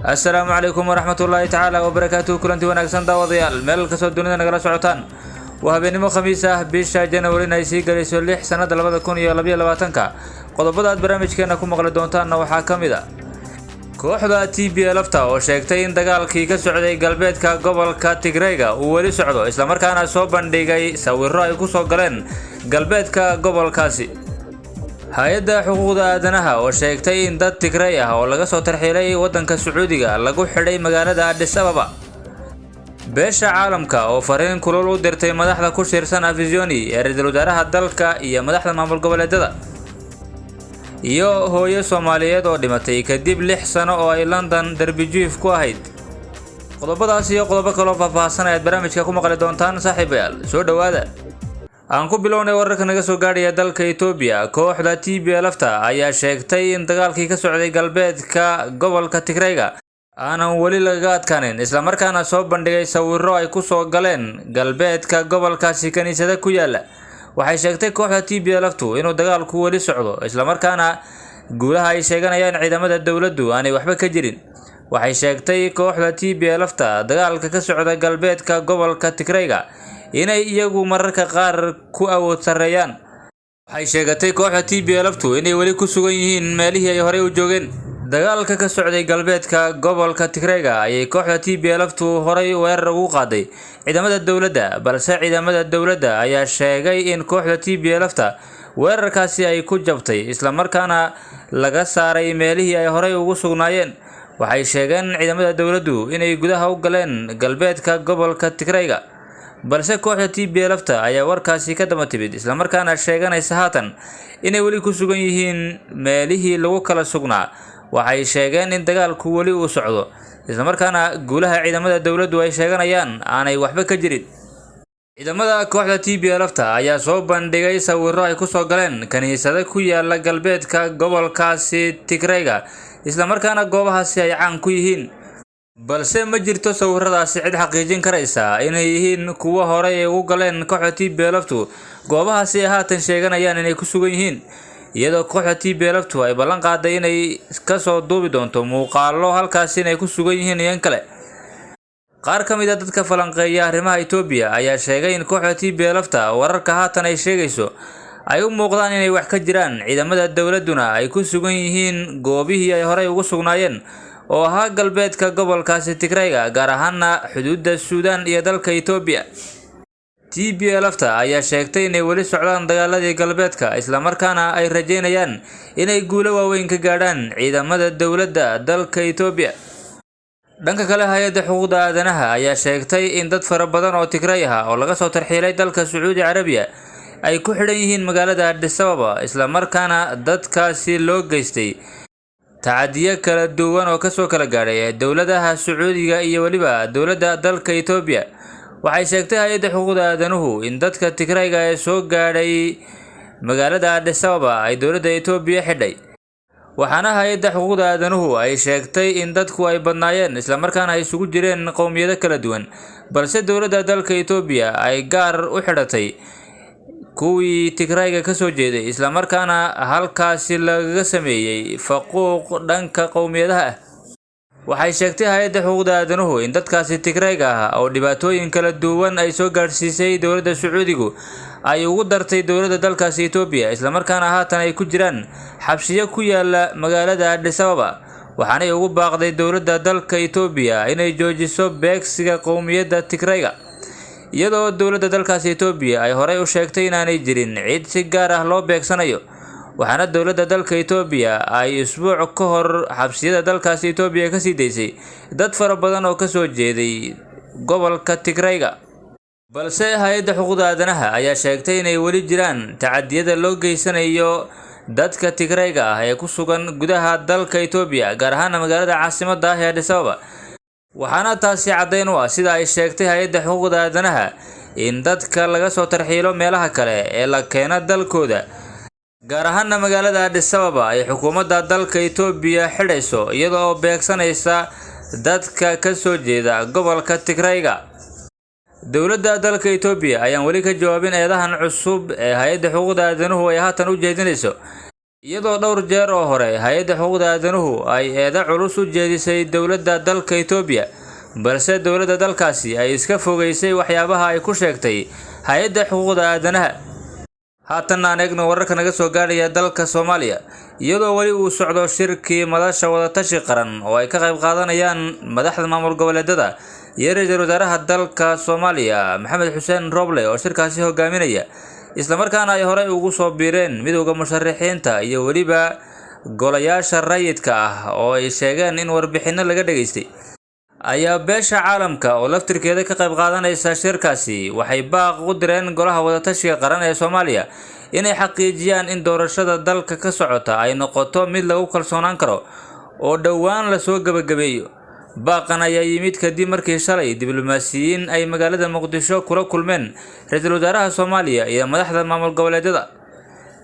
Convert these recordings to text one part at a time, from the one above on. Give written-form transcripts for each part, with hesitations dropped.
السلام عليكم ورحمة الله تعالى وبركاته. كلنتي wanaagsan daawadayaal meel ka soo dunida nagala socotaan waa habeenimo khamiis ah bisha January ay sii galayso 6 sanad 2022 qodobada aad barnaamijkeena ku maqli doontaan waxaa kamid ah kooxda TPLF oo sheegtay in dagaalkii ka socday galbeedka gobolka Tigreega uu wali socdo isla markaana soo bandhigay sawirro ay ku soo galeen galbeedka gobolkaasi. hay'adda xuquuqda aadanaha oo sheegtay in dad Tigray ah oo laga soo tarxiilay wadanka Sacuudiga lagu xidhay magaalada Addis Ababa. beesha caalamka oo fariin kulul u dirtay madaxda ku shirsan Afisiyoni ee ra'iisul wasaaraha dalka iyo madaxda maamul goboleedyada. iyo hooyo Soomaaliyeed oo dhimatay kadib 6 sano oo ay London darbi jiif ku ahayd. qodobadaas iyo qodobo kale oo faahfaahsan ayaad barnaamijka ku maqli doontaan saaxiibayaal. soo dhawaada. aan ku bilownay wararka naga soo gaadhaya dalka Itoobiya. kooxda TPLF ayaa sheegtay in dagaalkii ka socday galbeedka gobolka Tigreega aanan wali laga adkaanin isla markaana soo bandhigay sawirro ay ku soo galeen galbeedka gobolkaasi kaniisada ku yaala. waxay sheegtay kooxda TPLF inuu dagaalku wali socdo isla markaana guulaha ay sheeganayaan ciidamada dawladdu aanay waxba ka jirin. waxay sheegtay kooxda TPLF dagaalka ka socda galbeedka gobolka Tigreega inay iyagu mararka qaar ku awood sareeyaan. waxay sheegatay kooxda TPLF inay wali ku sugan yihiin meelihii ay hore u joogeen. dagaalka ka socday galbeedka gobolka Tigreega ayay kooxda TPLF horey weerar ugu qaaday ciidamada dawladda, balse ciidamada dawladda ayaa sheegay in kooxda TPLF weerarkaasi ay ku jabtay isla markaana laga saaray meelihii ay hore ugu sugnaayeen. waxay sheegeen ciidamada dawladdu inay gudaha u galeen galbeedka gobolka Tigreega, balse kooxda TPLF ayaa warkaasi ka daba timid isla markaana sheeganaysa haatan inay wali ku sugan yihiin meelihii lagu kala sugnaa. waxay sheegeen in dagaalku wali uu socdo isla markaana guulaha ciidamada dawladdu ay sheeganayaan aanay waxba ka jirin. ciidamada kooxda TPLF ayaa soo bandhigay sawirro ay ku soo galeen kaniisada ku yaala galbeedka gobolkaasi Tigreega isla markaana goobahaasi ay caan ku yihiin, balse ma jirto sawirradaasi cid xaqiijin karaysa inay yihiin kuwa hore ay ugu galeen kooxda TPLF goobahaasi ay haatan sheeganayaan inay ku sugan yihiin, iyadoo kooxda TPLF ay ballan qaaday inay ka soo duubi doonto muuqaallo halkaasi inay ku sugan yihiin iyo kale. qaar ka mid ah dadka falanqeeya arrimaha Itoobiya ayaa sheegay in kooxda TPLF wararka haatan ay sheegayso ay u muuqdaan inay wax ka jiraan, ciidamada dawladduna ay ku sugan yihiin goobihii ay hore ugu sugnaayeen oo ahaa galbeedka gobolkaasi Tigreega, gaar ahaana xuduudda Suudaan iyo dalka Itoobiya. TPLF ayaa sheegtay inay wali socdaan dagaaladii galbeedka isla markaana ay rajeynayaan inay guulo waaweyn ka gaadhaan ciidamada dawladda dalka Itoobiya. dhanka kale, hay'adda xuquuqda aadanaha ayaa sheegtay in dad fara badan oo Tigray ah oo laga soo tarxiilay dalka Sacuudi Carabiya ay ku xidhan yihiin magaalada Addis Ababa, isla markaana dadkaasi loo geystay tacadiyo kala duwan oo kasoo kala gaadhay dawladaha Sacuudiga iyo waliba dawladda dalka Itoobiya. waxay sheegtay hay'adda xuquuqda aadanuhu in dadka Tigrayga ee soo gaadhay magaalada Addis Ababa ay dawladda Itoobiya xidhay, waxaana hay'adda xuquuqda aadanuhu ay sheegtay in dadku ay badnaayeen isla markaana ay isugu jireen qowmiyado kala duwan, balse dawladda dalka Itoobiya ay gaar u xidhatay kuwii Tigrayga ka soo jeeday isla markaana halkaasi laga sameeyay faquuq dhanka qowmiyadaha ah. waxay sheegtay hay'adda xuquuqda aadanuhu in dadkaasi Tigrayga ah oo dhibaatooyin kala duwan ay soo gaarsiisay dawladda Sacuudigu ay ugu dartay dawladda dalkaasi Itoobiya, isla markaana haatan ay ku jiraan xabsiyo ku yaala magaalada Addis Ababa. waxaanay ugu baaqday dawladda dalka Itoobiya inay joojiso beegsiga qowmiyadda Tigrayga, iyadoo dawladda dalkaasi Itoobiya ay horey u sheegtay inaanay jirin cid si gaar ah loo beegsanayo. waxaana dawladda dalka Itoobiya ay usbuuc ka hor xabsiyada dalkaasi Itoobiya ka sii daysay dad fara badan oo ka soo jeeday gobolka Tigreega, balse hay'adda xuquuqda aadanaha ayaa sheegtay inay wali jiraan tacadiyada loo geysanayo dadka Tigrayga ah ee ku sugan gudaha dalka Itoobiya, gaar ahaan magaalada caasimadda ah ee Addis Ababa. waxaana taasi caddeyn u ah sida ay sheegtay hay'adda xuquuqda aadanaha in dadka laga soo tarxiilo meelaha kale ee la keena dalkooda, gaar ahaan magaalada Addis Ababa ay xukuumadda dalka Itoobiya xidhayso iyadoo beegsanaysa dadka ka soo jeeda gobolka Tigreega. dawladda dalka Itoobiya ayaan wali ka jawaabin eedahan cusub ee hay'adda xuquuqda aadanuhu ay haatan u jeedinayso, iyadoo dhowr jeer oo hore hay'adda xuquuqda aadanuhu ay eedo culus u jeedisay dowladda dalka Itoobiya balse dowladda dalkaasi ay iska fogeysay waxyaabaha ay ku sheegtay hay'adda xuquuqda aadanaha. haatan aan eegno wararka naga soo gaadhaya dalka Soomaaliya iyadoo wali uu socdo shirkii madasha wadatashi qaran oo ay ka qayb qaadanayaan madaxda maamul goboleedyada iyo ra'iisul wasaaraha dalka Soomaaliya Maxamed Xuseen Roble oo shirkaasi hogaaminaya isla markaana ay hore ugu soo biireen midowga musharaxiinta iyo waliba golayaasha rayidka ah oo ay sheegeen in warbixino laga dhageystay ayaa beesha caalamka oo laftirkeeda ka qayb qaadanaysa shirkaasi waxay baaq u direen golaha wadatashiga qaran ee Soomaaliya inay xaqiijiyaan in doorashada dalka ka socota ay noqoto mid lagu kalsoonaan karo oo dhowaan la soo gabagabeeyo. baaqan ayaa yimid kadib markii shalay diblomaasiyiin ay magaalada Muqdisho kula kulmeen ra'iisul wasaaraha Soomaaliya iyo madaxda maamul goboleedyada.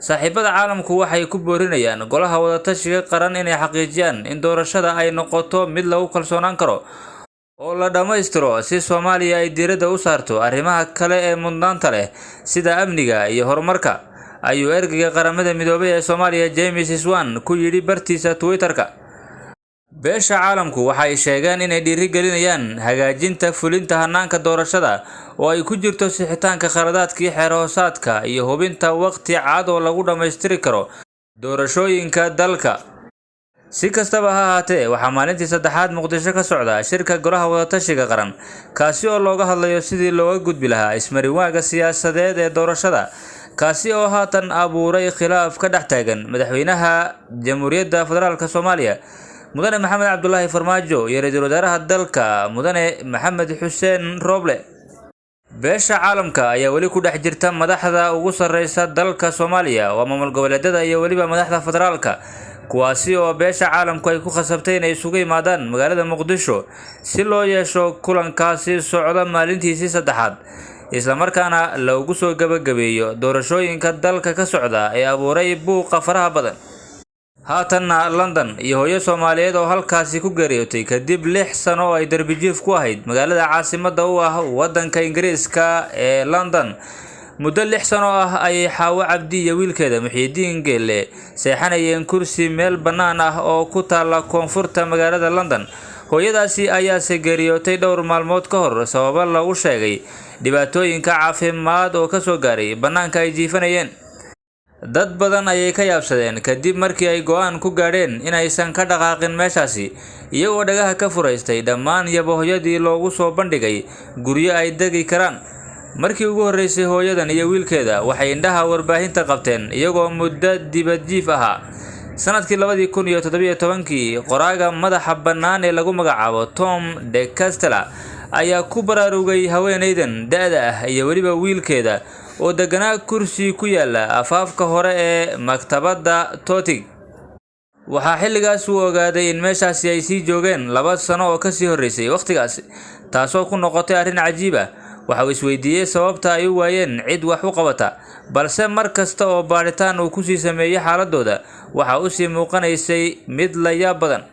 saaxiibada caalamku waxay ku boorinayaan golaha wadatashiga qaran inay xaqiijiyaan in doorashada ay noqoto mid lagu kalsoonaan karo oo la dhammaystiro si Soomaaliya ay diiradda u saarto arrimaha kale ee mudnaanta leh sida amniga iyo horumarka, ayuu ergeyga qaramada midoobay ee Soomaaliya James Swan ku yidhi bartiisa Twitter-ka. beesha caalamku waxay sheegeen inay dhiirigelinayaan hagaajinta fulinta hanaanka doorashada oo ay ku jirto sixitaanka khaladaadkii xeer hoosaadka iyo hubinta waqti cad oo lagu dhammaystiri karo doorashooyinka dalka. si kastaba ha ahaatee waxaa maalintii saddexaad Muqdisho ka socda shirka golaha wadatashiga qaran kaasi oo looga hadlayo sidii looga gudbi lahaa ismariwaaga siyaasadeed ee doorashada kaasi oo haatan abuuray khilaaf ka dhex taagan madaxweynaha Jamhuuriyadda Federaalka Soomaaliya mudane Maxamed Cabdullaahi Farmaajo iyo ra'iisul wasaaraha dalka mudane Maxamed Xuseen Roble. beesha caalamka ayaa wali ku dhex jirta madaxda ugu sarreysa dalka Soomaaliya waa maamul goboleedyada iyo waliba madaxda federaalka kuwaasi oo beesha caalamku ay ku khasabtay inay isugu yimaadaan magaalada Muqdisho si loo yeesho kulankaasi socda maalintiisii saddexaad isla markaana lagu soo gabagabeeyo doorashooyinka dalka ka socda ee abuuray buuqa faraha badan. haatanna London iyo hooyo Soomaaliyeed oo halkaasi ku geeriyootay kadib 6 sano oo ay darbijiif ku ahayd magaalada caasimadda u ah wadanka Ingiriiska ee London. muddo 6 sano ah ay Xaawo Cabdi iyo wiilkeeda Muxiidiin Geelle seexanayeen kursi meel bannaan ah oo ku taala koonfurta magaalada London. hooyadaasi ayaa se geeriyootay dhowr maalmood ka hor sababo lagu sheegay dhibaatooyinka caafimaad oo ka soo gaaray bannaanka ay jiifanayeen. dad badan ayay ka yaabsadeen kadib markii ay go'aan ku gaadheen inaysan ka dhaqaaqin meeshaasi iyagoo dhagaha ka furaystay dhammaan yabohoyadii loogu soo bandhigay guryo ay degi karaan. markii ugu horreysay hooyadan iyo wiilkeeda waxay indhaha warbaahinta qabteen iyagoo muddo dibadjiif ahaa. sanadkii 2017 qoraaga madaxa bannaan ee lagu magacaabo Tom de Castella ayaa ku baraarugay haweeneydan da'da ah iyo waliba wiilkeeda oo deganaa kursi ku yaala afaafka hore ee maktabadda Tooting. waxaa xilligaas uu ogaaday in meeshaasi ay sii joogeen 2 sano oo ka sii horreysay waqtigaasi taasoo ku noqotay arrin cajiib ah. waxa uu isweydiiyey sababta ay u waayeen cid wax u qabata balse mar kasta oo baaritaan uu ku sii sameeyay xaaladooda waxa uu sii muuqanaysay mid la yaab badan.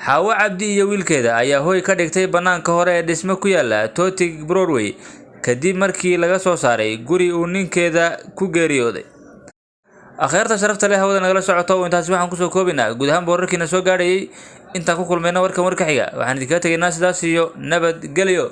Xaawo Cabdi iyo wiilkeeda ayaa hooy ka dhigtay bannaanka hore ee dhisme ku yaala Tooting Broadway kadib markii laga soo saaray guri uu ninkeeda ku geeriyooday. akhayrta sharafta leh hawada nagala socoto intaas waxaan ku soo koobinaa guud ahaan wararkiina soo gaadhayay intaan ku kulmayna warkan warka xiga waxaan idinkaga tegaynaa sidaas iyo nabadgelyo.